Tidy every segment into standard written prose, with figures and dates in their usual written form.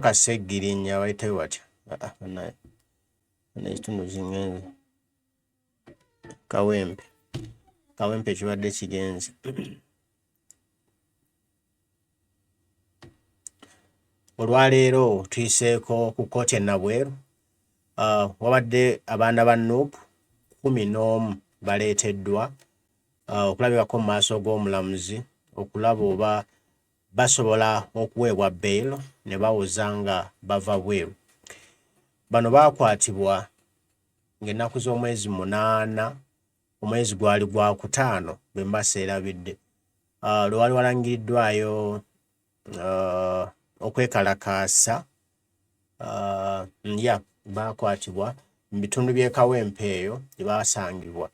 Kasegirinya bayitayo batya ekitundu kingenze kawempe kibadde kigenze. Olwaleero tuyiseeko ku Koti e Nabweru. Wabadde abaana ba Nup 11 baleeteddwa okulabirako mu maaso g'omulamuzi okulaba oba basobola okuweebwa bail ne bawoza nga bava bweru. Bano baakwatibwa ng'ennaku z'omwezi 8 omwezi gwali gwa kutaano bwe mbaseerabidde lwe wali walangiriddwayo okwekalakaasa baakwatibwa mu bitundu by'e Kawempe eyo gye baasangibwa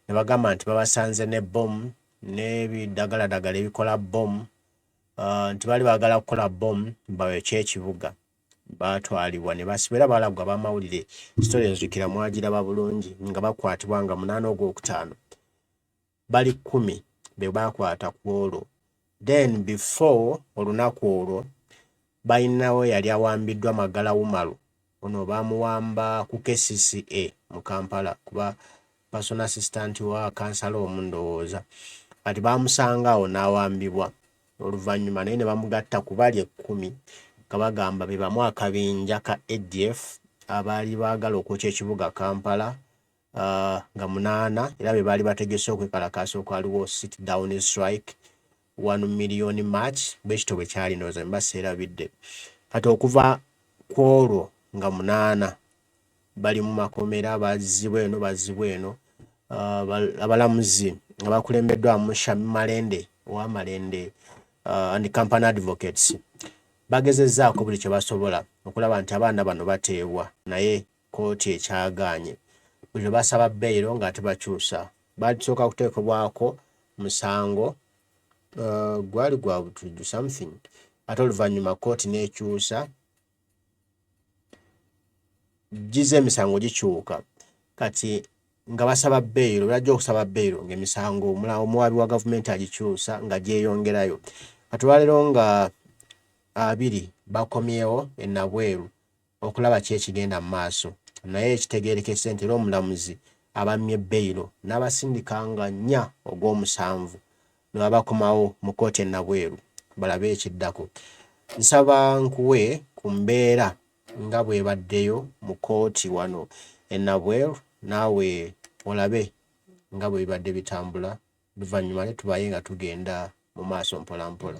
ne bagamba nti babasanze ne bbomu n'ebiddagaladagala ebikola bbomu nti bali baagala kukola bbomu baweke ekibuga. Baatwalibwa ne basibwa era balagwa bamawulire sitole enzukira mwagiraba bulungi nga bakwatibwa nga 8 Ogwokutaano. Bali 10 be baakwata ku olwo. Then before olunaku olwo balinawo yali awambiddwa Magala Umaru. Ono baamuwamba ku KCCA mu Kampala kuba personal assistant wa kansala omundowooza. Kati baamusanga awo n'awambibwa. Oluvannyuma naye ne bamugatta ku bali 10 nga bagamba be bamu akabinja ka ADF abaali baagala okwokya ekibuga Kampala nga 8 era be baali bategese okwekalakaasa okwaliwo sit down strike 1 million march bwekito bwe kyali ndowooza mbaseerabidde. Kati okuva ku olwo nga 8 bali mu makomera bazzibwa eno abalamuzi nga bakulembeddwamu Shami Malende owa Malende and company advocates bagezezzaako buli kye basobola okulaba nti abaana bano bateebwa naye Koti ekyagaanye. Buli lwe basaba beyiro ng'ate bakyusa. Baasooka kuteekebwako musango gwali gwa butujju something ate oluvannyuma Koti n'ekyusa gize emisango gikyuka kati nga basaba beyiro bajja okusaba beyiro ng'emisango omuwaabi wa gavumenti agikyusa nga gyeyongerayo. Kati olwaleero nga 2 bakomyewo e Nabweru okulaba ki ekigenda mu maaso naye ekitegeerekese nti era omulamuzi abamye beyiro n'abasindika nga 4 Ogw'omusanvu ne babakomawo mu Koti e Nabweru balabe ekiddako. Nsaba nkuwe ku mbeera nga bw'ebaddeyo mu Koti wano e Nabweru naawe olabe nga bwe bibadde bitambula luvannyuma ne tubaye nga tugenda mu maaso mpola mpola.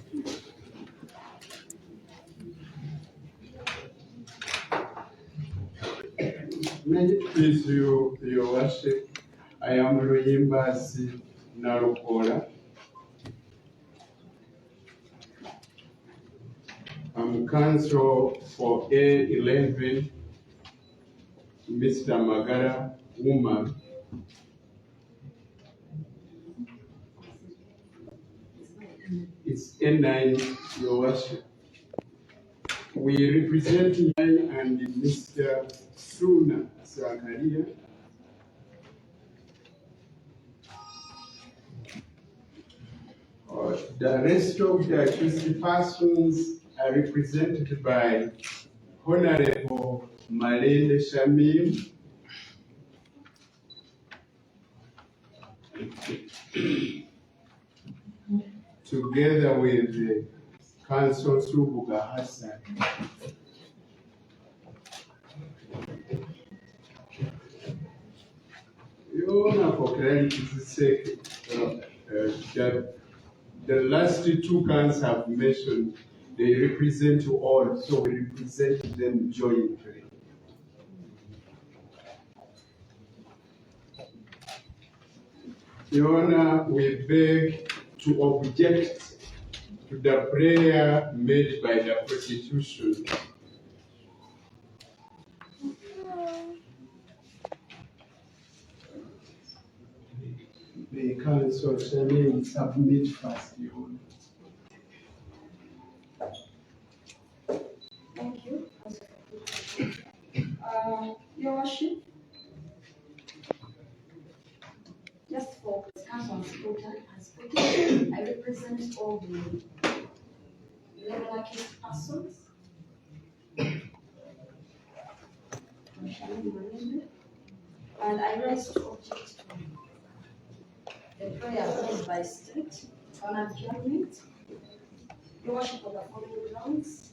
May it please you, Your Worship, I am Luyimbazi Narukola. I'm counsel for A11, Mr. Magala Umaru. It's A9, Your Worship. We represent I and Mr. Suna Zakaria. The rest of the accused persons are represented by Honorable Malende Shamim, together with Counsel Subuga Hassan. Your Honor, for clarity's sake, the last 2 counts have mentioned they represent you all, so we represent them jointly. Your Honor, we beg to object to the prayer made by the prosecution. The counsel shall submit first, Your Honor. Thank you. Your Worship, just for counsel has spoken, I represent all the 11 accused persons. and I rise to object to the prayer made by state on adjournment. Your worship on the following grounds.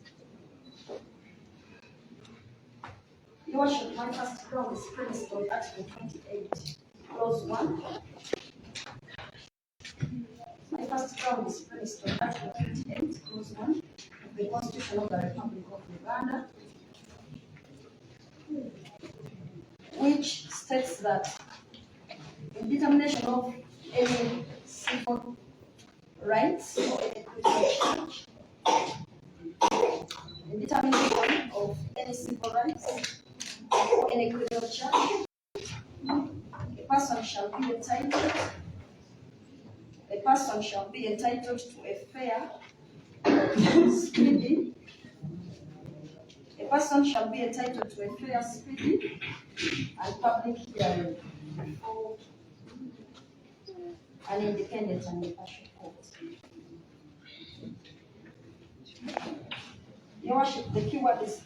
Your worship, my first ground is premised on Article 28, Clause 1. My first ground is premised on Article 28, Clause 1 of the Constitution of the Republic of Uganda, which states that in determination of any civil rights or any criminal charge, in determination of any civil rights or any criminal charge, a person shall be entitled to a fair, speedy. A person shall be entitled to a fair, speedy, and public hearing before an independent and impartial court. Your worship, the keyword is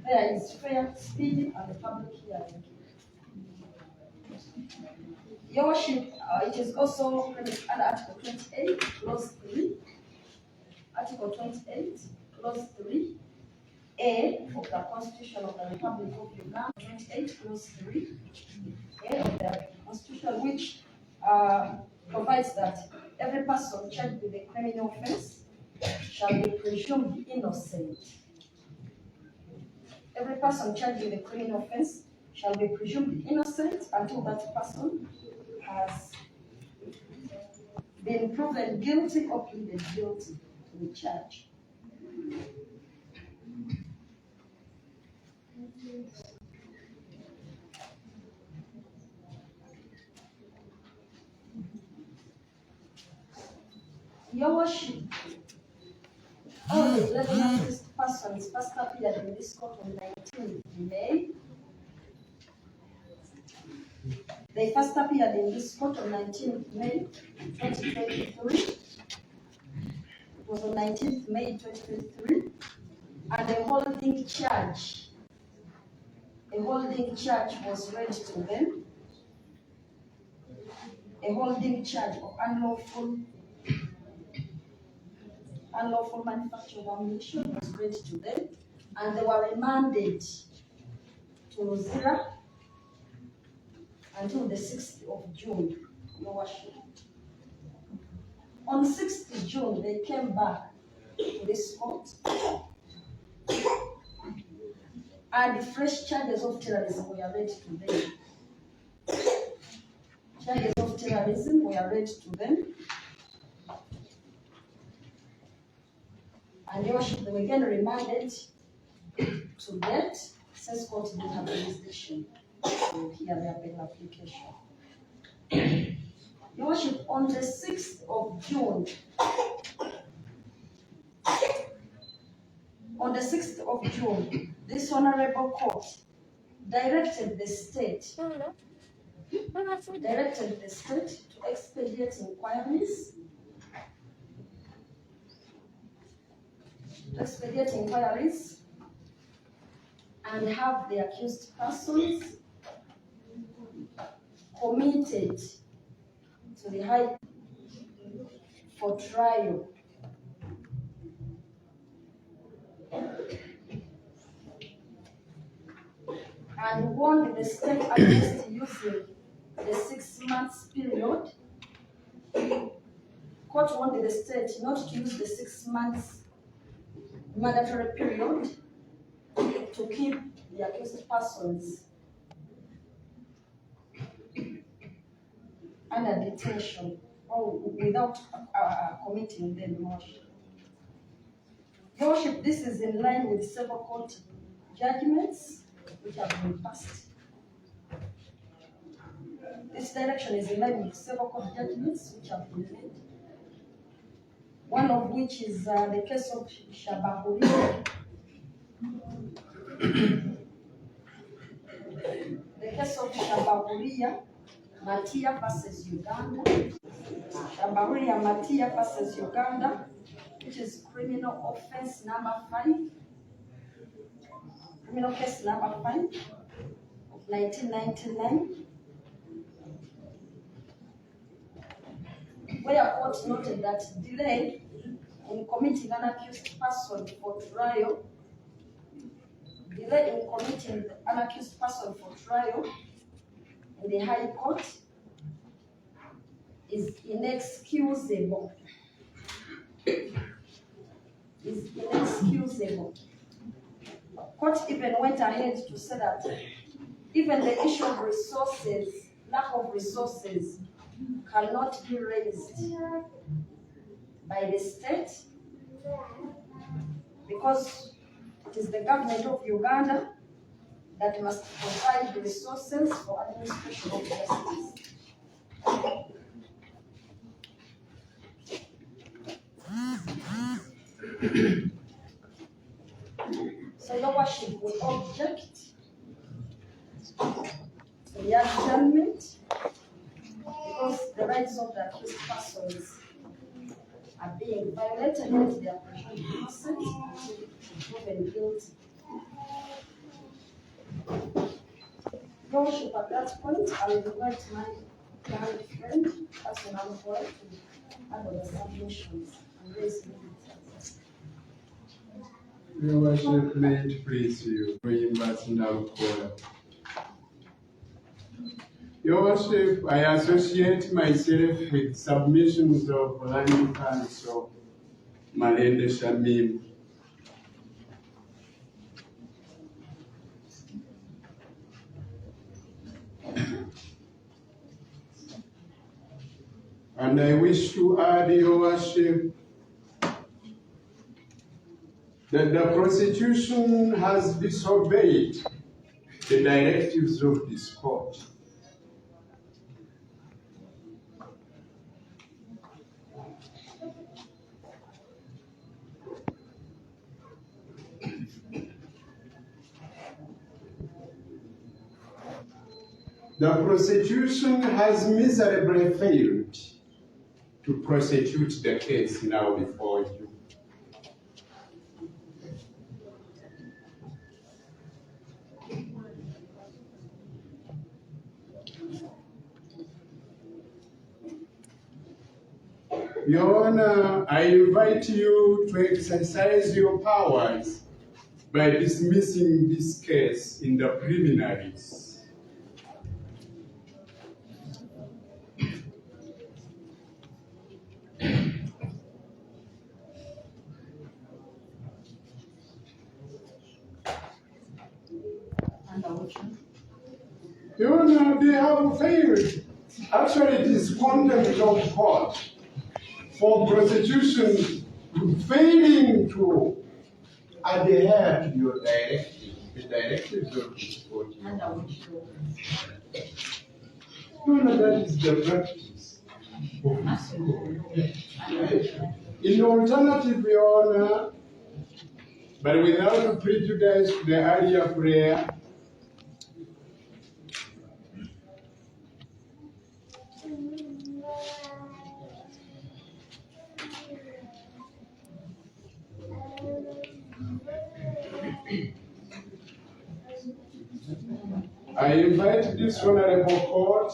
there is fair, speedy, and a public hearing. Your worship, it is also premised under Article 28, Clause 3. Article 28, Clause 3. A of the Constitution of the Republic of Uganda, 28 Clause 3, A of the Constitution, which provides that every person charged with a criminal offense shall be presumed innocent. Every person charged with a criminal offense shall be presumed innocent until that person has been proven guilty or pleaded guilty to the charge. Your worship, all the 11 accused persons first appeared in this court on 19th May. They first appeared in this court on 19th May 2023. It was on 19th May 2023. And a holding charge was read to them. A holding charge of unlawful manufacture of ammunition was read to them, and they were remanded to Zira until the 6th of June, Your worship. On 6th June, they came back to this court, and fresh charges of terrorism were read to them. Charges of terrorism were read to them. And Your worship, they were again remanded to that, since court didn't have jurisdiction to hear their bail application. Your worship, on the 6th of June, this honorable court directed the state to expedite inquiries and have the accused persons committed to the High Court for trial. And warned the state against using the 6 months period. Court warned the state not to use the 6 months mandatory period to keep the accused persons under detention or without committing them motion. Your worship, this is in line with several court judgments which have been passed. This direction is in line with several court judgments which have been made. One of which is the case of Shabahuria. The case of Shabahuria, Matia versus Uganda. Shabahuria, Matia versus Uganda, which is criminal offense number 5. Criminal case number 5. 1999, where court noted that delay in committing an accused person for trial, in the High Court is inexcusable. Court even went ahead to say that even the issue of resources, lack of resources, cannot be raised by the state because it is the government of Uganda that must provide the resources for administration of justice. So your worship will object to the adjournment because the rights of the accused persons are being violated and they are presumed innocent until proven guilty. Your worship, at that point, I will invite my kind friend, Pastor Namboy, to add on the submissions and raise the matters. Your worship, may it please you, Your worship, I associate myself with submissions of Land Council Malende Shamim. And I wish to add, Your worship, that the prosecution has disobeyed the directives of this court. The prosecution has miserably failed to prosecute the case now before you. Your Honor, I invite you to exercise your powers by dismissing this case in the preliminaries. Your Honor, they have failed. Actually, it is contempt of court for prosecution failing to adhere to your directive, the directives of this court. Your Honor, that is the practice of this court. In alternative, Your Honor, but without prejudice to the earlier prayer, I invite this honorable court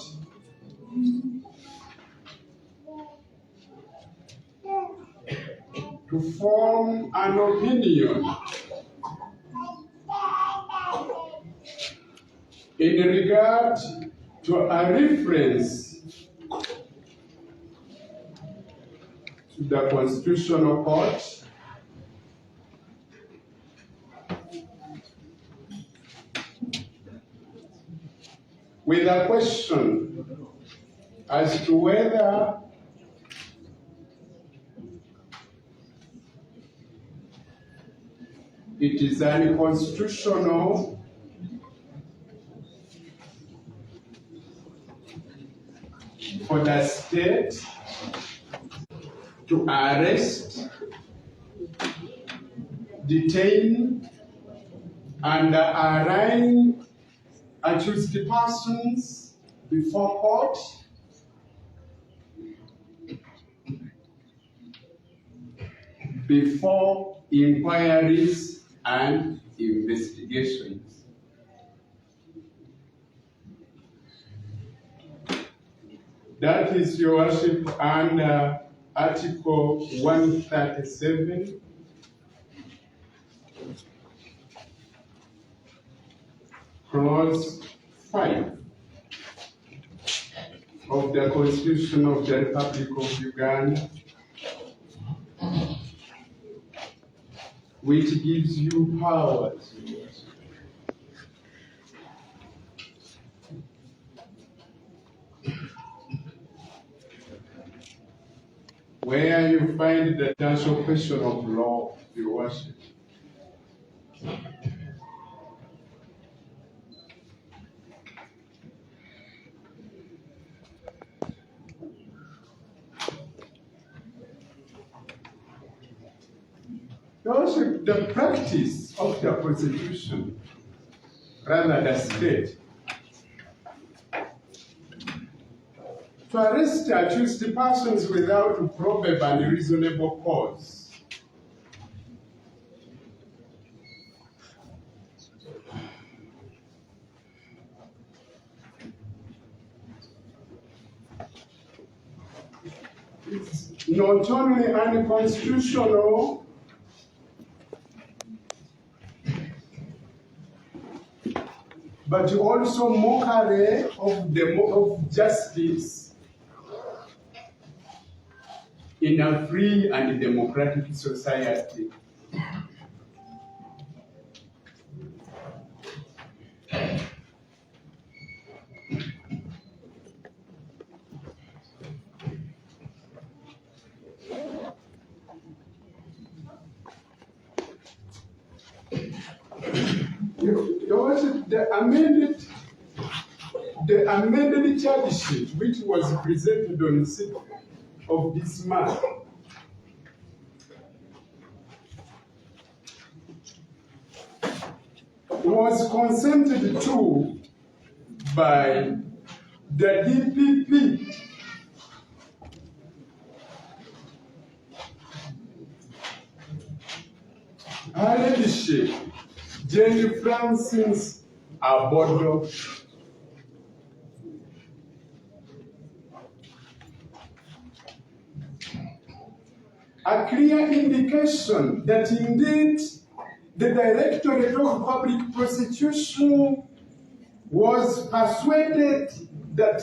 to form an opinion in regard to a reference to the Constitutional Court with a question as to whether it is unconstitutional for the state to arrest, detain, and arraign accused persons before court before inquiries and investigations. That is, Your Worship, under Article 137, Clause 5 of the Constitution of the Republic of Uganda, which gives you powers. Where you find the essential question of law, Your Worship. Your Worship, the practice of the prosecution, rather the state, to arrest accused persons without probable and reasonable cause. It's not only unconstitutional, but also mockery of justice in a free and democratic society. The amended charge sheet, which was presented on the 6th of this month, was consented to by the DPP. Leadership, Jenny Francis Abodo, a clear indication that indeed the Directorate of Public Prosecution was persuaded that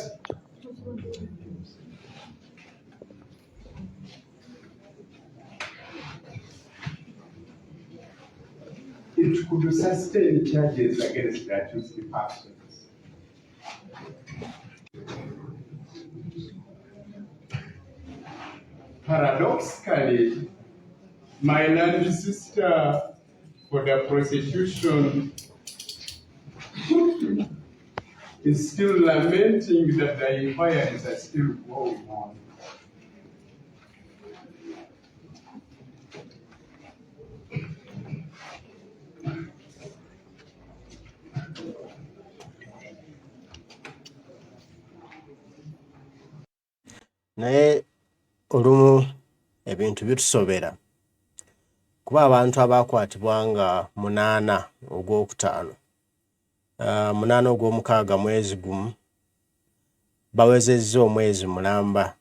it could sustain charges against the accused persons. Paradoxically, my learned sister for the prosecution is still lamenting that the inquiries are still going on. naye olumu ebintu bitusobera kuba abantu abakwatibwa nga 8 ogwokutaano 8 ogw'omukaaga mwezi gumu bawezezza omwezi mulamba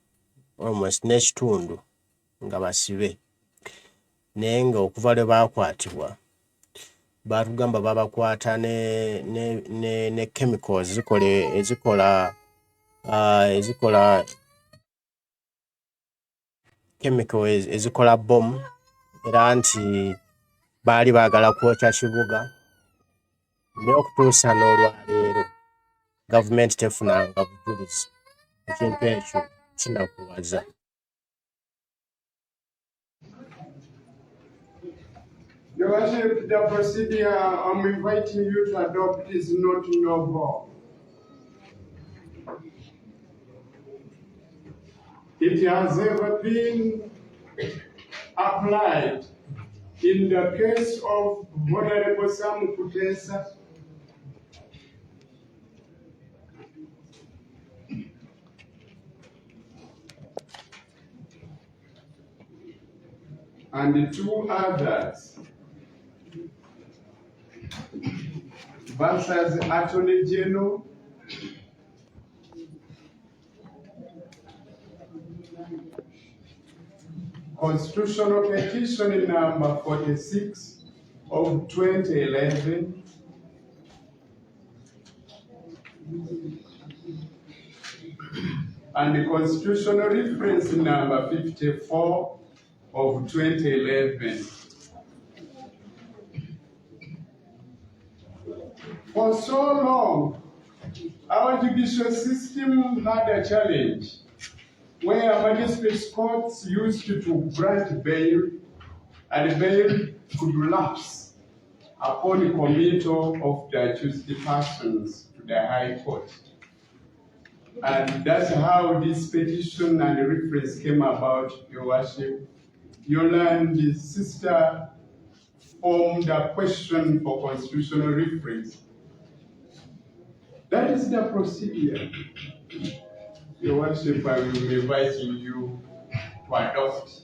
almost n'ekitundu nga basibe, naye nga okuva lwe baakwatibwa baatugamba babakwata ne chemicals ezikola bomb, era nti baali baagala kwokya kibuga, naye okutuusa n'olwaleero gavumenti tefunanga bujulizi. Ekintu ekyo kinakuwaza. Your Worship, the procedure I'm inviting you to adopt is not novel. It has ever been applied in the case of Honorable Sam Kutesa, and 2 others versus Attorney General Constitutional Petition number 46 of 2011, and the Constitutional Reference number 54 of 2011. For so long, our judicial system had a challenge where magistrates' courts used to grant bail, and bail could lapse upon the committal of the accused persons to the High Court. And that's how this petition and the reference came about, Your Worship. Yolanda's sister formed a question for constitutional reference. That is the procedure. Your Worship, I will be inviting you to adopt.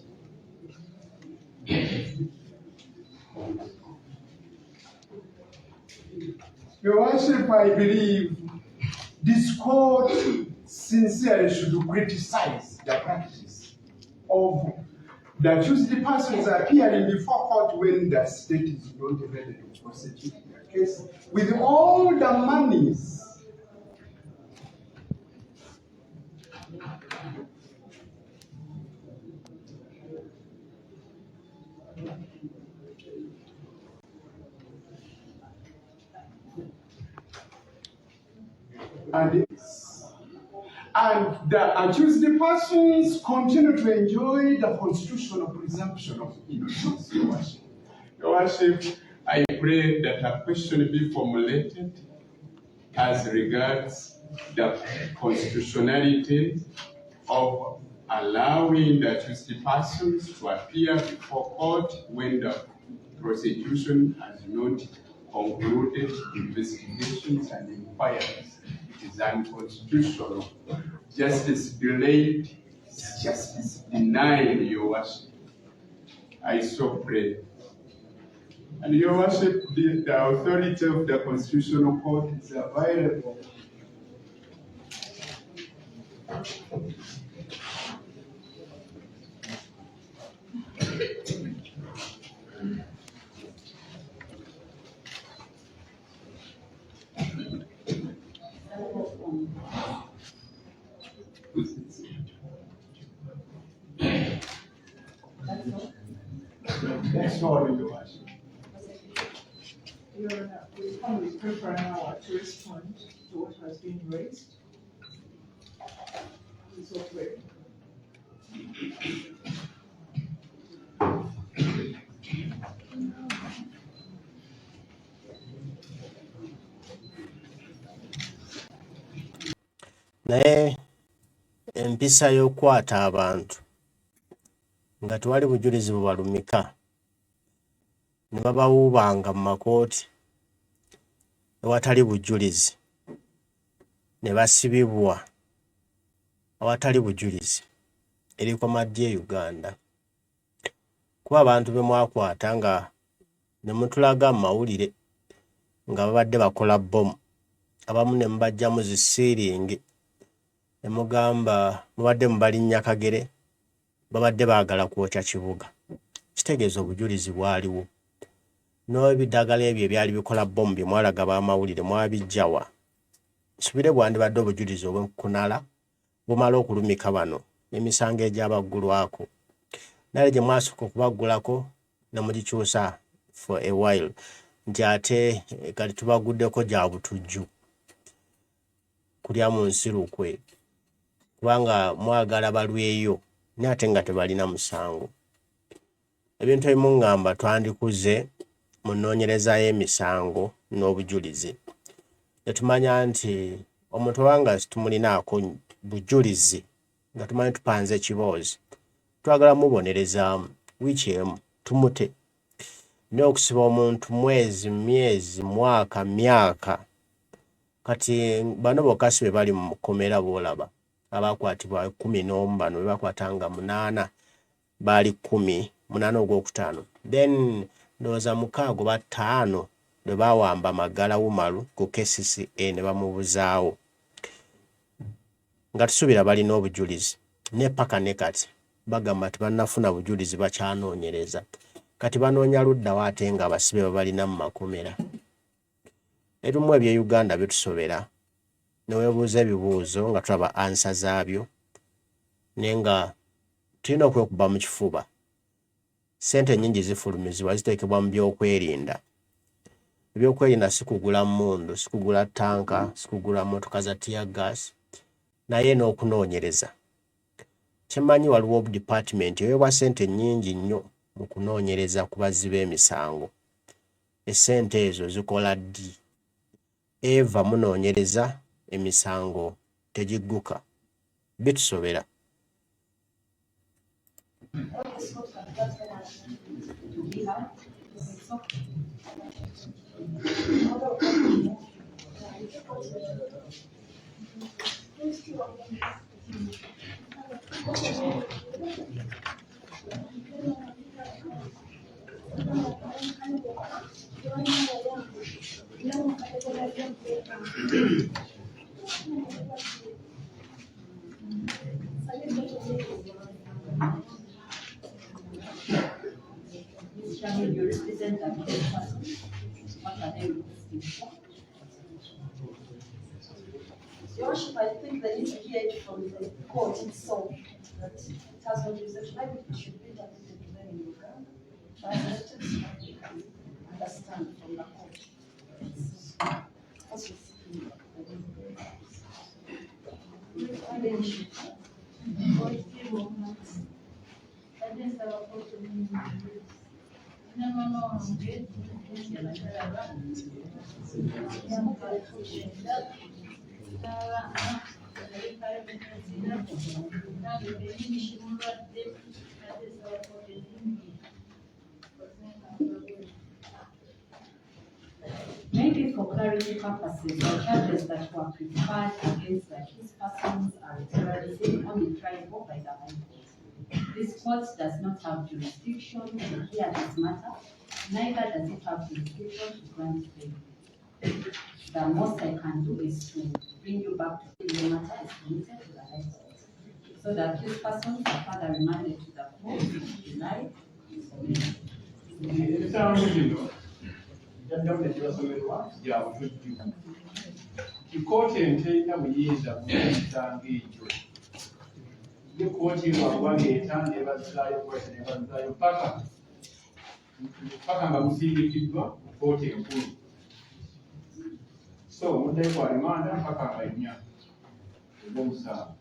Your Worship, I believe this court sincerely should criticize the practice of the accused persons appearing before court when the state is not ready to prosecute their case with all the monies. And the accused persons continue to enjoy the constitutional presumption of innocence, Your Worship. Your Worship, I pray that a question be formulated as regards the constitutionality of allowing the accused persons to appear before court when the prosecution has not concluded investigations and inquiries. It is unconstitutional. Justice delayed, justice denied, Your Worship. I so pray. And Your Worship, the authority of the Constitutional Court is available. That's all, Your Worship. Your Honor, we come with prefer hour to respond to what has been raised. Please operate. naye empisa y'okwata abantu nga tewali bujulizi bubalumika ne babawuubanga mu makooti ewatali bujulizi ne basibibwa awatali bujulizi erikoma dye Uganda. Kuba abantu be mwakwata nga ne mutulaga mu mawulire nga babadde bakola bomu, abamu ne mubajjamu zisiringi ne mugamba mubadde mubalinnya kagere, babadde baagala kwokya kibuga. Kitegeeza obujulizi bwaliwo. N'ebiddagala ebyo ebyali bikola bomu bye mwalaga b'amawulire mwabijjawa. Nsubire bwandibadde obujulizi obw'enkunala bumala okulumika bano emisango egyabaggulwako. Nale gye mwasooka okubaggulako ne mugikyusa for a while nti ate kati tubaguddeko gya butujju kulya mu nsirukwe kubanga mwagala balweyo naye ate nga tebalina musango. Ebintu ebimu ngamba twandikuze mu nnoonyereza y'emisango n'obujulizi. Tumanya nti omuntu wanga tumulinaako bujulizi nga tumanyi tupanze ekiboozi twagala mubonerezaamu wiiki emu tumute naye okusiba omuntu mwezi, myezi, mwaka, myaka. Kati bano bokasi be bali mu kkomera boolaba abakwatibwa 11 bano be bakwatanga 8 baali 10 8 ogwokutaano, then ndowooza 6 5 bwe bawamba Magala Wumalu ku KCCA ne bamubuzaawo nga tusuubira balina obujulizi ne paka ne kati bagamba tebannafuna bujulizi bakyanoonyereza kati banoonya luddawo ate nga abasibe babalina mu makomera. Ebimu eby'Uganda bitusobera ne weebuuza ebibuuzo nga tulaba ansa zaabyo naye nga tulina okwekuba mu kifuba. Ssente nnyingi zifulumizibwa ziteekebwa mu byokwerinda. Ebyokwerinda si kugula mmundu, si kugula tanka, si kugula motoka za tear gas, naye n'okunoonyereza. Kimanyi waliwo department eweebwa ssente nnyingi nnyo mu kunoonyereza ku bazzi b'emisango. Essente ezo zikola ddi? Eva munoonyereza emisango tegigguka. Bitusobera. Your Worship, I think they need to hear it from the court itself that it has no jurisdiction. Maybe it should be that it is in Uganda. But I understand from the court. Also seeking Maybe for clarity purposes, the charges that were preferred against the accused persons are terrorism only triable by the High Court. This court does not have jurisdiction to hear this matter, neither does it have jurisdiction to grant bail. The most I can do is to bring you back to the matter is committed to the High Court. So the accused persons are further remanded to the court in July. Kikooti enteyina buyinza kukitango ekyo. Ye kooti bw'akuba ng'eta nebazaayo paka nga musindikiddwa mu kooti enkulu. So muddayo kwa rimanda mpaka nga 4 ogw'omusanvu.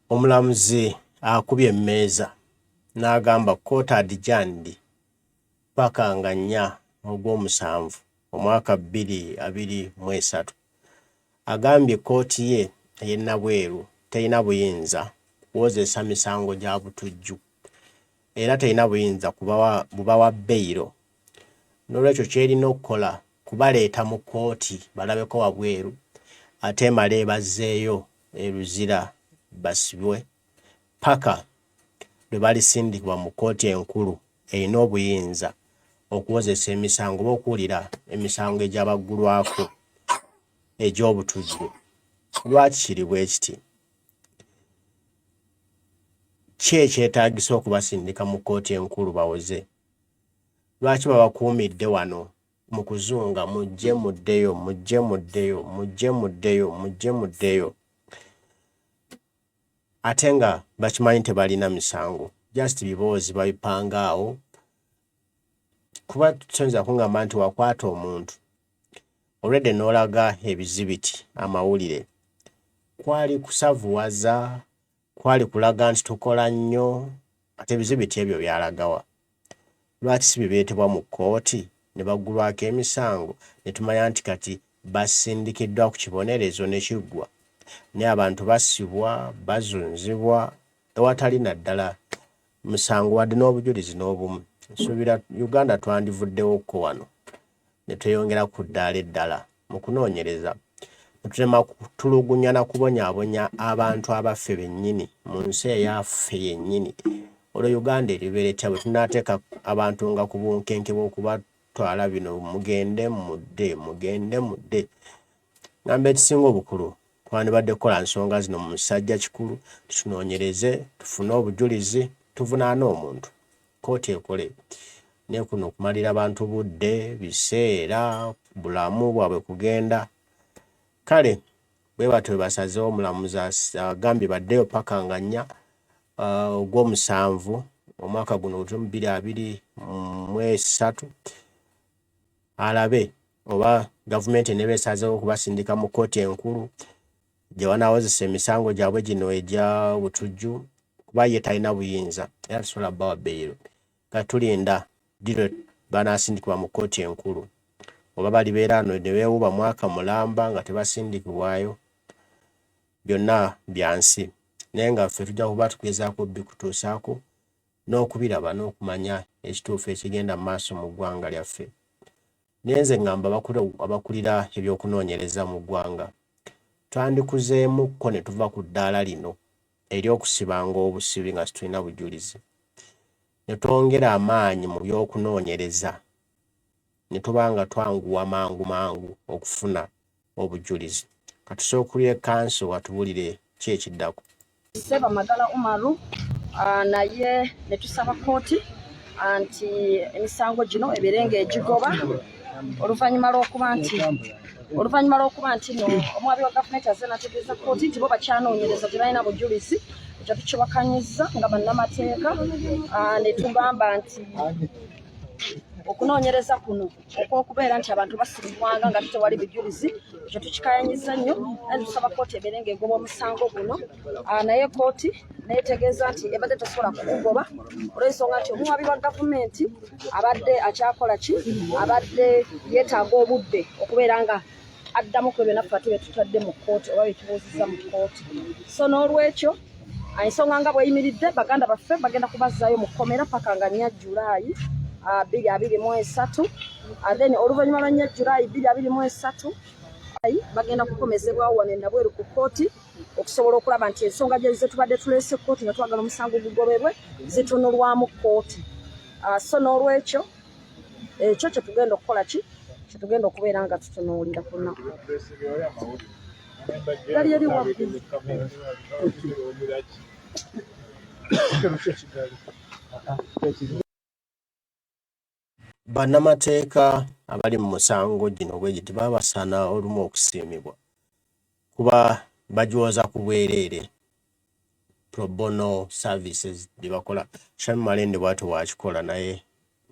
Omulamuzi akubye emmeeza n'agamba kkooti adijandi paka nga 4 ogw'omusanvu omwaka 2023. Agambye kkooti ye ey'e Nabweru terina buyinza kuwozesa misango gya butujju era terina buyinza bubawa beyiro. N'olwekyo kyerina okukola kubaleeta mu kkooti balabeko wabweru ate emala ebazzeeyo eruzira basibwe paka lwe balisindikibwa mu kkooti enkulu erina obuyinza okuwozesa emisango oba okuwulira emisango egy'abaggulwako egy'obutujju. Lwaki kiri bwe kiti? Ki ekyetaagisa okubasindika mu kkooti enkulu bawoze? Lwaki babakuumidde wano mu kuzunga mujje muddeyo mujje muddeyo mujje muddeyo mujje muddeyo ate nga bakimanyi tebalina misango? Just biboozi babipanga awo. Kuba tusonza kungamba nti wakwata omuntu already n'olaga ebizibiti amawulire, kwali kusavuwaza, kwali kulaga nti tukola nnyo, ate ebizibiti ebyo byalagawa. Lwaki si bibeetebwa mu kkooti ne baggulwako emisango ne tumanya nti kati basindikiddwa ku kibonerezo ne kiggwa, naye abantu basibwa bazunzibwa ewatali naddala musango wadde n'obujulizi n'obumu. Nsuubira Uganda twandivuddewokko wano ne tweyongera ku ddaala eddala mu kunoonyereza ne tulema kutulugunya na kubonyaabonya abantu abaffe bennyini mu nsi eyaffe yennyini olwo Uganda eribeera etya bwe tunateeka abantu nga ku bunkenke bw'okubatwala bino mugende mudde ngamba ekisinga obukulu twandibadde kukola nsonga zino mu musajja kikulu tunoonyereze tufune obujulizi tuvunaane omuntu kooti ekole ne kuno okumalira abantu budde biseera bulamu bwabwe kugenda kale bwe batyo basazeewo omulamuzi agambye baddeyo paka nga 4 ogw'omusanvu omwaka guno 2023 alabe oba gavumenti nebeesazeewo okubasindika mu kooti enkulu gye wanaawozesa emisango gyabwe gino egya butujju kuba ye talina buyinza era tusobola bbawa bbeero nga tulinda diro banaasindikibwa mu kooti enkulu oba balibeera ano ne beewuba mwaka mulamba nga tebasindikibwayo byonna byansi naye nga ffe tujja kuba tugezaako bikutuusaako n'okubiraba n'okumanya ekituufu ekigenda mu maaso mu ggwanga lyaffe naye nze ngamba abakulira ebyokunoonyereza mu ggwanga twandikuzeemukko ne tuva ku ddaala lino ery'okusibanga obusibi nga tulina bujulizi ne twongera amaanyi mu by'okunoonyereza ne tuba nga twanguwa mangu okufuna obujulizi katusobola kanso watubulire ki ekiddako Seba Magala Umaru naye ne tusaba kooti anti emisango gino ebirenga egigoba oluvannyuma lw'okuba nti no omwabi wa gavumenti azze nategeeza kooti nti bo bakyanoonyereza tebalina bujulizi ekyo tukiwakanyizza nga bannamateeka ne tugamba nti okunoonyereza kuno okw'okubeera nti abantu basibibwanga nga tewali bujulizi ekyo tukikayanyiza nnyo naye tusaba kooti ebeerenga egoba omusango guno naye kooti neetegeeza nti ebadde tesobola kugugoba olw'ensonga nti omuwabi wa gavumenti abadde akyakola ki abadde yeetaaga obudde okubeera nga addamu ku ebyo naffe ate bye tutadde mu kooti oba bye tubuuzizza mu kooti so n'olwekyo ensonga nga bweyimiridde baganda baffe bagenda kubazzaayo mu kkomera paka nga 4 Julaayi 2023 then oluvannyuma lwa 4 Julaayi 2023 bagenda kukomezebwawo wano nabweru ku kooti okusobola okulaba nti ensonga ze tubadde tuleese kooti nga twagala omusango gugobebwe zitunulwamu kooti so n'olwekyo ekyo kye tugenda okukola ki kye tugenda okubeera nga tutunuulira ku nnaku gali eri waggulu bannamateeka abali mu musango gino bwe giti babasaana olumu okusiimibwa kuba bagiwoza ku bwereere pro bono services bye bakola Shami Malende bw'atyo wakikola naye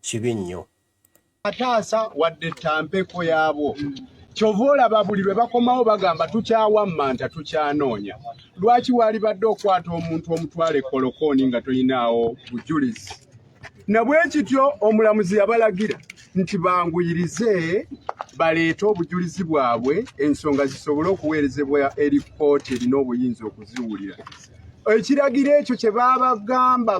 kibi nnyo ataasa wadde tampeko yaabo kyova olaba buli lwe bakomawo bagamba tukyawamanta tukyanoonya lwaki waali badde okwata omuntu omutwale kolokooni nga tolinaawo bujulizi na bwe kityo omulamuzi yabalagira nti banguyirize baleete obujulizi bwabwe ensonga zisobole okuweerezebwa eri kooti erina obuyinza okuziwulira ekiragiro ekyo kye babagamba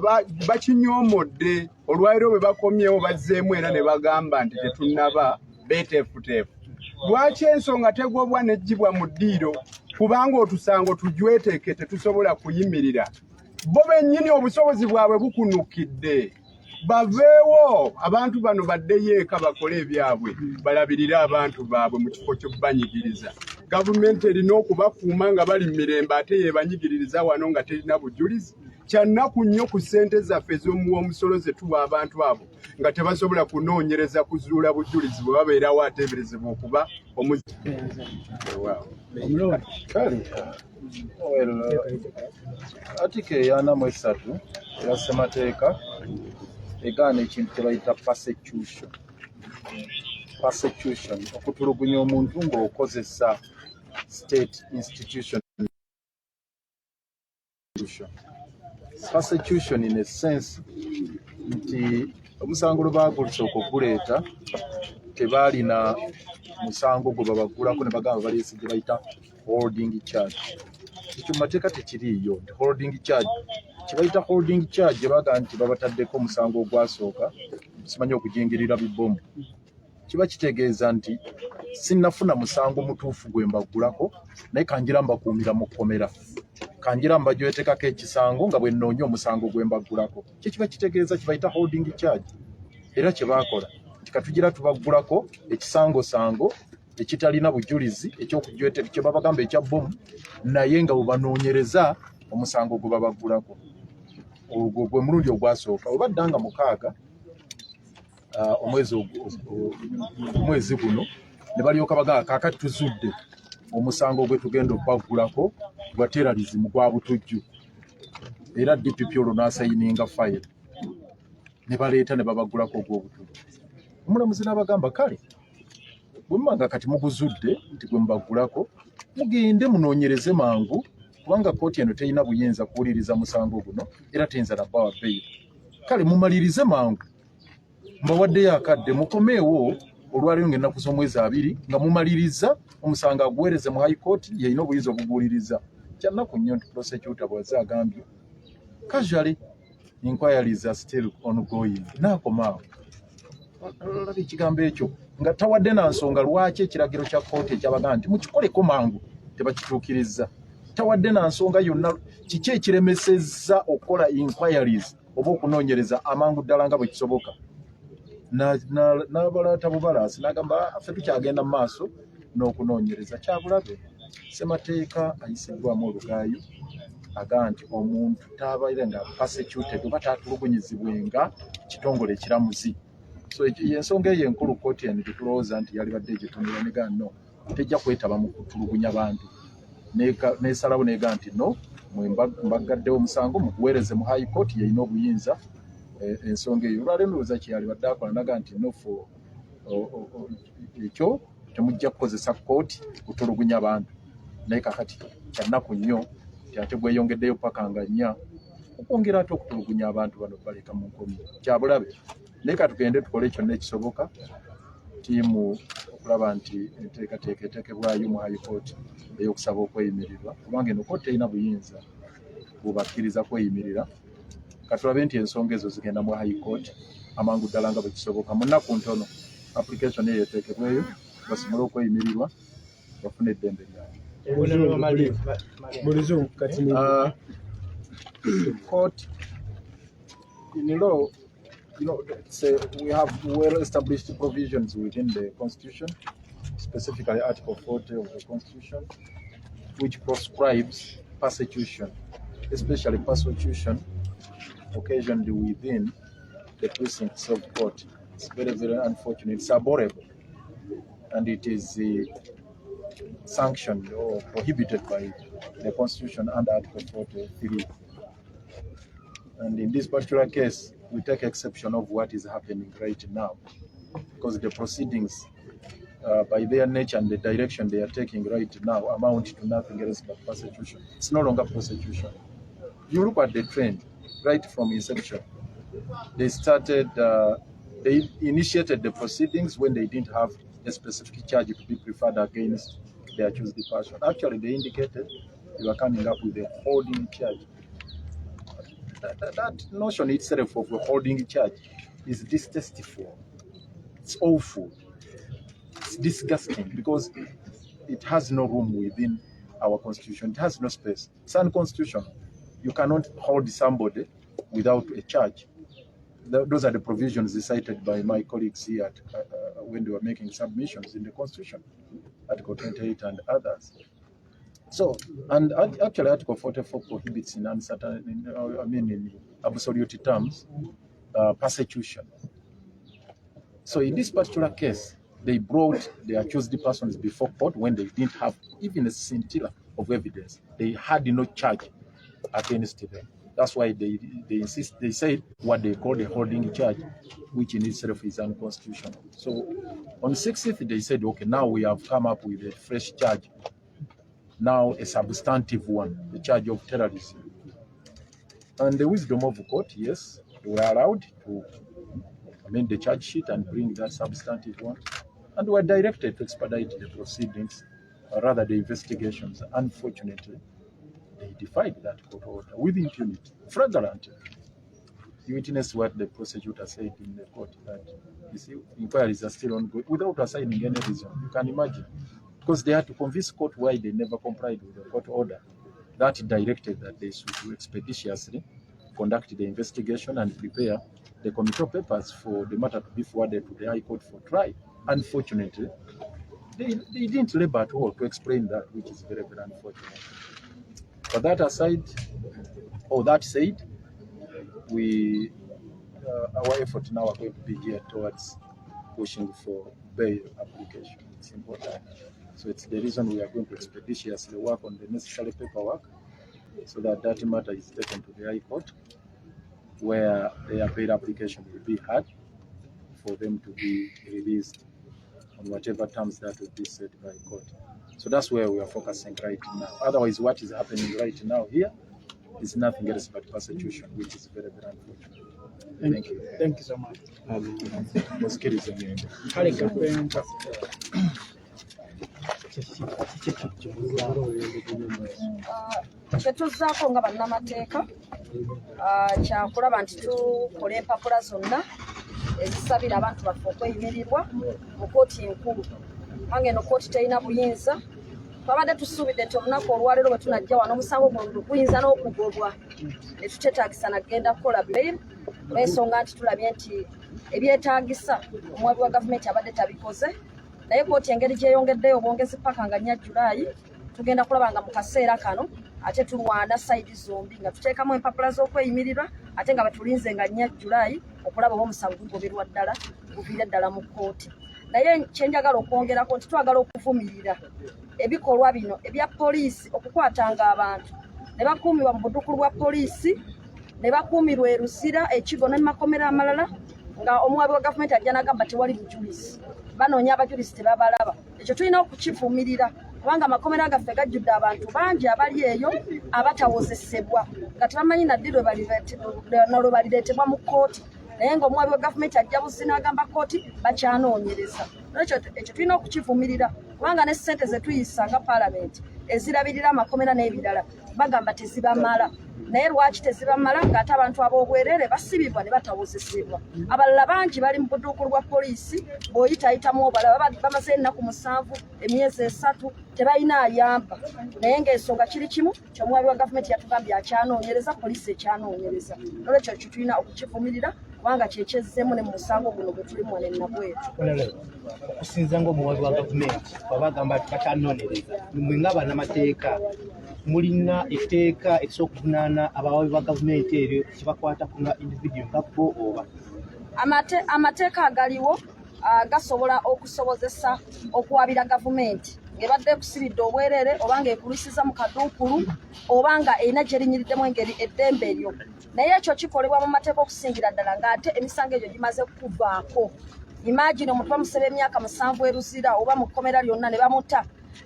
bakinyoomodde olwaliro bwe bakomyewo bazzeemu era ne bagamba nti tetunnaba beeteefuteefu lwaki ensonga tegobwa nejjibwa mu ddiiro kubanga otusango tujweteeke tetusobola kuyimirira bo bennyini obusobozi bwabwe bukunukidde baveewo abantu bano baddeyo eka bakole ebyabwe balabirire abantu baabwe mu kifo ky'obanyigiriza gavumenti erina okubakuuma nga bali mu mirembe ate yebanyigiririza wano nga terina bujulizi kyannaku nnyo ku ssente zaffe ez'omuwa omusolo ze tuwa abantu abo nga tebasobola kunoonyereza kuzuula bujulizi bwe babeerawo ateeberezebwa okuba Article ya 43 ya ssemateeka egaana ekintu kye bayita persecution okutulugunya omuntu ng'okozesa state institution. Persecution in a sense nti omusango lwe baagusooka okuguleeta tebaalina musango gwe babagulako ne bagamba baleese gye bayita holding charge. Ekyo mu mateeka tekiriiyo nti holding charge kibayita holding charge baga nti babataddeko omusango ogwasooka simanyi okujingirira bibomu kiba kitegeeza nti sinnafuna musango mutuufu gwe mbagulako naye kanjira mbakuumira mu kkomera kanjira mbajwetekako ekisango nga bwe nnoonya omusango gwe mbaggulako. Kye kiba kitegeeza kibayita holding charge. Era kye baakola nti katugira tubaggulako ekisango-sango ekitalina bujulizi eky'okujweteka kye babagamba ekya bbomu naye nga bwebanoonyereza omusango gwe babaggulako. Ogwo gwe mulundi ogwasooka oba ddanga 6 omwezi guno ne balyoka bagamba kaakati tuzudde omusango gwe tugenda okubaggulako gwa terrorism gwa butujju. Era DPP olwo n'asayininga fayiro ne baleeta ne babaggulako ogw'obutujju. Omulamuzi n'abagamba kale bwe mumanga kati muguzudde nti gwe mubaggulako mugende munoonyereze mangu kubanga kooti eno terina buyinza kuwuliriza musango guno era teyinza na bawa beyiro. Kale mumalirize mangu mbawaddeyo akadde mukomeewo olwaliyo ng'ennaku z'omwezi 2 nga mumaliriza omusango aguweereze mu high court yeyina obuyinza obuguwuliriza. Kyannaku nnyo nti prosecutor bw'azze agambye casually inquiries are still ongoing. N'akomaawo olaba ekigambo ekyo nga tawadde na nsonga lwaki ekiragiro kya kooti ekyabagamba nti mukikoleko mangu tebakituukiriza. Tawadde na nsonga yonna kiki ekiremesezza okukola inquiries oba okunoonyereza amangu ddala nga bwe kisoboka. N'abalaata bubalaasi n'agamba ffe tukyagenda mu maaso n'okunoonyereza. Kyabulabe ssemateeka ayisiddwamu olugaayo aga nti omuntu tabaire nga persecuted oba taatulugunyizibwenga kitongole ekiramuzi. So y'ensonga eyo enkulu kooti eno tetulowooza nti yali badde egitunula nega no tejja kwetaba mu kutulugunya bantu n'esalawo nega nti no mbaggaddewo omusango muguweereze mu high court yeyina obuyinza ensonga eyo. Olwaleero ndowooza kyeyali badde akola naga nti no fo ekyo temujja kukozesa kooti kutulugunya bantu. Naye kakati kyannaku nnyo nti ate gweyongeddeyo paka nga 4 okwongera ate okutulugunya abantu bano baleka mu nkomi. Kyabulabe naye katugende tukole kyonna ekisoboka tiimu okulaba nti enteekateeka eteekebwayo mu high court ey'okusaba okweyimirirwa kubanga eno kooti terina buyinza bubakkiriza kweyimirira. Katulabe nti ensonga ezo zigenda mu high court amangu ddala nga bwe kisoboka. Mu nnaku ntono application eyo eteekebweyo basobole okweyimirirwa bafune eddembe lyabwe. Court in law, we have well-established provisions within the Constitution, specifically Article 40 of the Constitution, which proscribes persecution, especially persecution occasioned within the precincts of court. It's very, very unfortunate. It's abhorrible, and it is sanctioned or prohibited by the Constitution under Article 43. And in this particular case, we take exception of what is happening right now, because the proceedings, by their nature and the direction they are taking right now, amount to nothing else but persecution. It's no longer prosecution. You look at the trend right from inception. They started, they initiated the proceedings when they didn't have a specific charge to be preferred against their accused person. Actually, they indicated they were coming up with a holding charge. That notion itself of a holding charge is distasteful. It's awful. It's disgusting because it has no room within our constitution. It has no space. It's unconstitutional. You cannot hold somebody without a charge. Those are the provisions cited by my colleagues here when they were making submissions in the Constitution, Article 28 and others. So, and actually Article 44 prohibits in uncertain, in absolute terms, persecution. So in this particular case, they brought the accused persons before court when they didn't have even a scintilla of evidence. They had no charge against them. That's why they insist, they say what they call the holding charge, which in itself is unconstitutional. So on 6th, they said, okay, now we have come up with a fresh charge. Now a substantive one, the charge of terrorism. And the wisdom of the court, yes, they were allowed to amend the charge sheet and bring that substantive one. And were directed to expedite the proceedings, or rather the investigations. Unfortunately, they defied that court order with impunity, flagrantly. You witness what the prosecutor said in the court, that you see, inquiries are still ongoing without assigning any reason. You can imagine. Because they had to convince court why they never complied with the court order. that directed that they should expeditiously conduct the investigation and prepare the committal papers for the matter to be forwarded to the High Court for trial. Unfortunately, they didn't labor at all to explain that, which is very, very unfortunate. But that aside, or that said, we our effort now are going to be geared towards pushing for bail application. It's important. So it's the reason we are going to expeditiously work on the necessary paperwork so that that matter is taken to the High Court, where their bail application will be heard for them to be released on whatever terms that will be set by court. So that's where we are focusing right now. Otherwise, what is happening right now here is nothing else but persecution, which is very, very unfortunate. Thank you. Thank you so much. Kyetuzzaako nga bannamateeka kyakulaba nti tukola empapula zonna ezisabira abantu baffe okweyimirirwa mu kkooti enkulu. Kubanga eno kkooti terina buyinza. Twabadde tusuubidde nti olunaku olwaleero bwe tunajja wano omusango guno guyinza n'okugobwa ne tukyetaagisa nagenda kukola bail olw'ensonga nti tulabye nti ebyetaagisa omuwabi wa gavumenti abadde tabikoze. Naye kkooti engeri gyeyongeddeyo obwongezi paka nga 4 Julaayi tugenda kulaba nga mu kaseera kano ate tulwana sayidi zombi nga tuteekamu empapula z'okweyimirirwa ate nga batulinze nga 4 Julaayi okulaba oba omusango gugoberwa ddala guviire ddala mu kkooti. Naye kyenjagala okwongerako nti twagala okuvumirira ebikolwa bino ebya poliisi okukwatanga abantu ne bakuumibwa mu buddukulu bwa poliisi ne bakuumirwa e Luzira, Ekigo ne makomera amalala nga omuwabi wa gavumenti ajja n'agamba tewali bujulizi. Banoonya abajulizi tebabalaba. Ekyo tulina okukivumirira kubanga amakomera gaffe gajjudde abantu bangi abali eyo abatawozesebwa nga tebamanyi naddi lwe balireetebwa mu kkooti. Naye ng'omuwabi wa gavumenti ajja buzzi n'agamba kkooti bakyanoonyereza. Ekyo tulina okukivumirira kubanga ne ssente ze tuyisa nga paalamenti ezirabirira amakomera n'ebirala bagamba tezibamala. Naye lwaki tezibamala ng'ate abantu ab'obwereere basibibwa ne batawozesebwa? Abalala bangi bali mu budduukulu bwa poliisi bw'oyitayitamu obalaba bamaze ennaku 7 emyezi 3 tebalina ayamba. Naye ng'ensonga kiri kimu ky'omuwabi wa gavumenti yatugambye akyanoonyereza, poliisi ekyanoonyereza. Nolwekyo ekyo tulina okukivumirira kubanga kyekyezzemu ne mu musango guno gwe tulimu wano e Nabwetu. Okusinza ng'omuwabi wa gavumenti babagamba bakyanoonyereza, mmwe nga bannamateeka mulina etteeka ekisookuvunaana abawabi ba gavumenti eryo kibakwata ku nga individual nga bo oba? Amateeka agaliwo gasobola okusobozesa okuwabira gavumenti ng'ebadde ekusibidde obwereere oba ng'ekulisiza mu kaduukulu oba nga erina gyerinyiriddemu engeri eddembe eryo. Naye ekyo kikolebwa mu mateeka okusingira ddala ng'ate emisango egyo gimaze kuvaako. Imagine omuntu bamusaba emyaka 7 e Luzira oba mu kkomera lyonna ne bamuta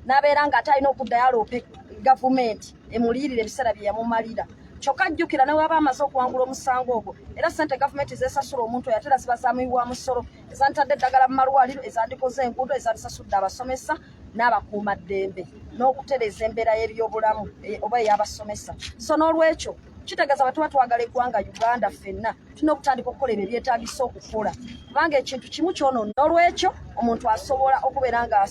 n'abeera ng'ate alina okuddayo aloope gavumenti emuliyirira ebiseera bye yamumalira. Kyokka ajjukira ne waba amaze okuwangula omusango ogwo era ssente gavumenti zesasula omuntu oyo ate era ziba zaamuyibwa musolo ezantadde eddagala mu malwaliro, ezandikoze enguudo, ezandisasudde abasomesa n'abakuumaddembe n'okutereeza embeera y'ebyobulamu oba ey'abasomesa. So n'olwekyo kitegeeza bwe tuba twagala eggwanga Uganda ffenna tulina okutandika okukola ebyo ebyetaagisa okukola kubanga ekintu kimu kyonoona. N'olwekyo omuntu asobola okubeera nga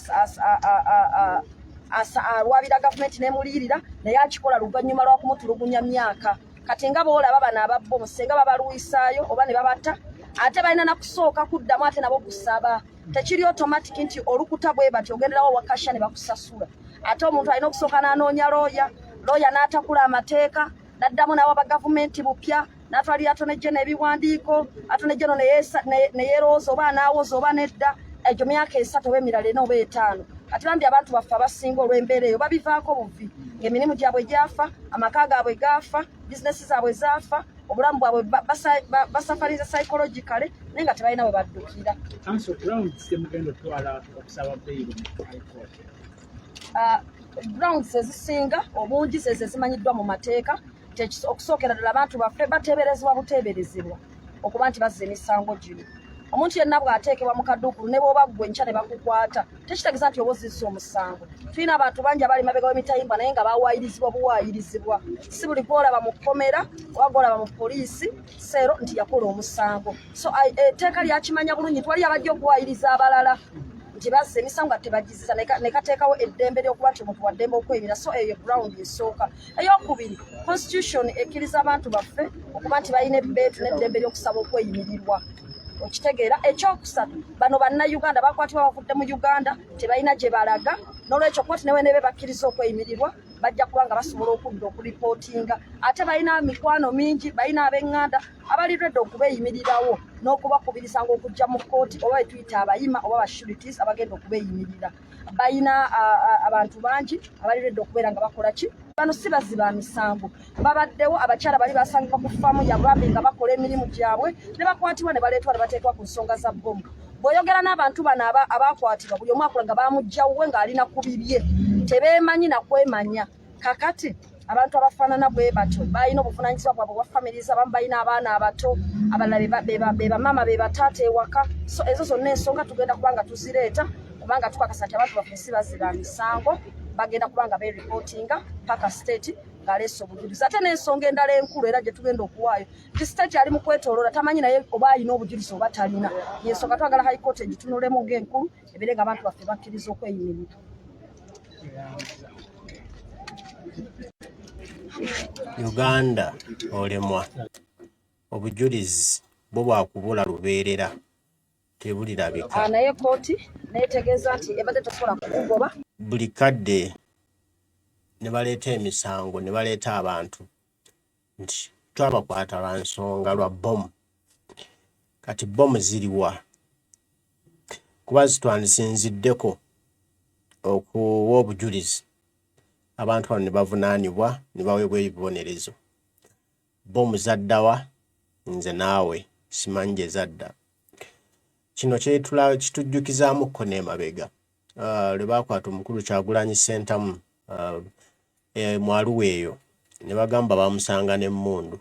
alwabira gavumenti n'emuliyirira naye akikola luvannyuma lwa kumutulugunya myaka. Kati nga boolaba bano ababbo musenga babalwisaayo oba ne babata ate balina nakusooka kuddamu ate nabo kusaba. Tekiri automatic nti olukuta bwe bati ogenderawo wakasha ne bakusasula. Ate omuntu alina okusooka n'anoonya looya n'atakula amateeka n'addamu n'awaba gavumenti bupya n'atwalira atonejje n'ebiwandiiko atonejje no ne yeerowooza oba anaawoza oba nedda. Egyo myaka 3 oba emirala 4 oba 5. Ate bambi abantu baffe abasinga olw'embeera eyo babivaako buvi ng'emirimu gyabwe gyafa, amaka gaabwe gaafa, bizinesi zaabwe zaafa, obulamu bwabwe basafariza psychologically naye nga tebalina bwe baddukira. Grounds ezisinga obungi ze zimanyiddwa mu mateeka okusookera ddala abantu baffe bateeberezebwa buteeberezebwa okuba nti bazza emisango gino. Omuntu yenna bw'ateekebwa mu kaduukulu ne bw'oba ggwe enkya ne bakukwata tekitegeeza nti oba ozizza omusango. Tulina abantu bangi abali mabega w'emitayimbwa naye nga bawaayirizibwa buwaayirizibwa. Si buli gw'olaba mu kkomera oba gw'olaba mu poliisi seero nti yakola omusango. So etteeka lyakimanya bulungi twali abajja okuwaayiriza abalala nti bazza emisango ate bagiziza ne kateekawo eddembe ly'okuba nti omuntu wa ddembe okweyimira, so eyo ground esooka. Ey'okubiri, constitution ekkiriza abantu baffe okuba nti balina ebbeetu n'eddembe ly'okusaba okweyimirirwa. Okitegeera. Ekyokusatu, bano bannayuganda bakwatibwa bavudde mu Uganda tebalina gye balaga, n'olwekyo kkooti ne bwe bakkiriza okweyimirirwa bajja kuba nga basobola okudda okulipootinga. Ate balina mikwano mingi, balina ab'eŋŋanda abali redde okubeeyimirirawo n'okubakubirizanga okujja mu kkooti oba betuyita abayima oba bashurities abagenda okubeeyimirira. Balina abantu bangi abali redde okubeera nga bakola ki. Bano si bazzi ba misango. Babaddewo abakyala bali basangibwa ku ffaamu ya bambi nga bakola emirimu gyabwe ne bakwatibwa ne baleetwa ne bateekwa ku nsonga za bbomu. Bw'oyogera n'abantu bano abaakwatibwa buli omu akola nga baamuggyawwe ng'alina ku bibye, tebeemanyi na kwemanya. Kakati abantu abafaanana bwe batyo balina obuvunaanyizibwa bwabwe bwa families, abamu balina abaana abato, abalala be bamaama be bataata ewaka. So ezo zonna ensonga tugenda kuba nga tuzireeta kubanga tukakasa nti abantu baffe si bazzi ba misango, bagenda kuba nga beeripootinga paka state ng'aleese obujulizi. Ate n'ensonga endala enkulu era gye tugenda okuwaayo nti state ali mu kwetooloola tamanyi naye oba alina obujulizi oba talina. Y'ensonga twagala high court egitunulemu ng'enkulu ebeere nga abantu baffe bakkiriza okweyimirira. Uganda olemwa obujulizi bwo bwakubula lubeerera tebulirabika. Naye kkooti neetegeeza nti ebadde tosobola kukugoba. Buli kadde ne baleeta emisango ne baleeta abantu nti twabakwata lwa nsonga lwa bbomu. Kati bbomu ziriwa? Kuba zitwandisinziddeko okuwa obujulizi. Abantu bano ne bavunaanibwa ne baweebwa ebibonerezo. Bbomu zaddawa? Nze naawe simanyi gye zadda. Kino kitujjukizaamuko n'emabega. Lwe baakwata omukulu Kyagulanyi Ssentamu mu Arua eyo ne bagamba bamusanga n'emmundu.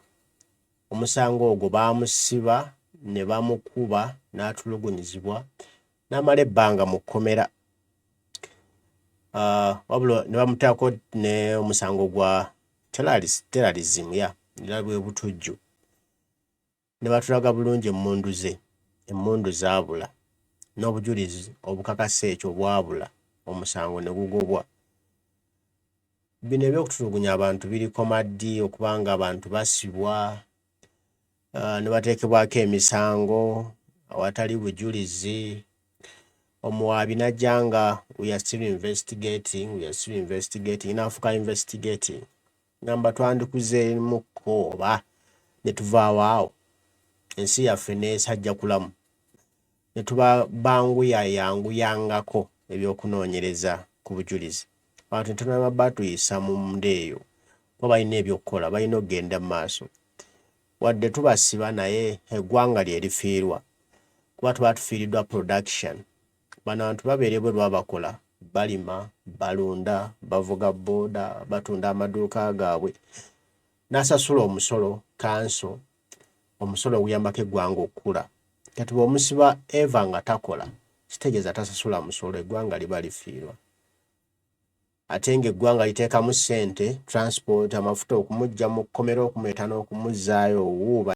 Omusango ogwo baamusiba ne bamukuba n'atulugunyizibwa n'amala ebbanga mu kkomera. Wabula ne bamutaako ne omusango gwa terrorism era bwe butujju. Ne batulaga bulungi emmundu ze. Emmundu zaabula n'obujulizi obukakasa ekyo bwabula, omusango ne gugobwa. Bino eby'okutulugunya abantu biriko maddi okubanga abantu basibwa ne bateekebwako emisango awatali bujulizi. Omuwaabi najja nga we are still investigating naafuka investigating. Ngamba twandikuzeemukko oba ne tuvaawo awo ensi yaffe n'esajja kulamu ne tubanguyangako ebyokunoonyereza ku bujulizi. Abantu ntunaba batuyisa mu munda eyo kuba balina ebyokukola, balina okugenda mu maaso. Wadde tubasiba naye eggwanga lye lifiirwa kuba tuba tufiiriddwa production. Bano abantu babeere bwe babakola, balima, balunda, bavuga booda, batunda amaduuka gaabwe. N'asasula omusolo kanso, omusolo oguyambako eggwanga okukula. Kati bw'omusiba Eva nga takola, kitegeeza tasasula musolo, eggwanga liba lifiirwa. Ate ng'eggwanga liteekamu ssente, transport, amafuta okumuggya mu kkomera, okumuleeta n'okumuzzaayo owuuba.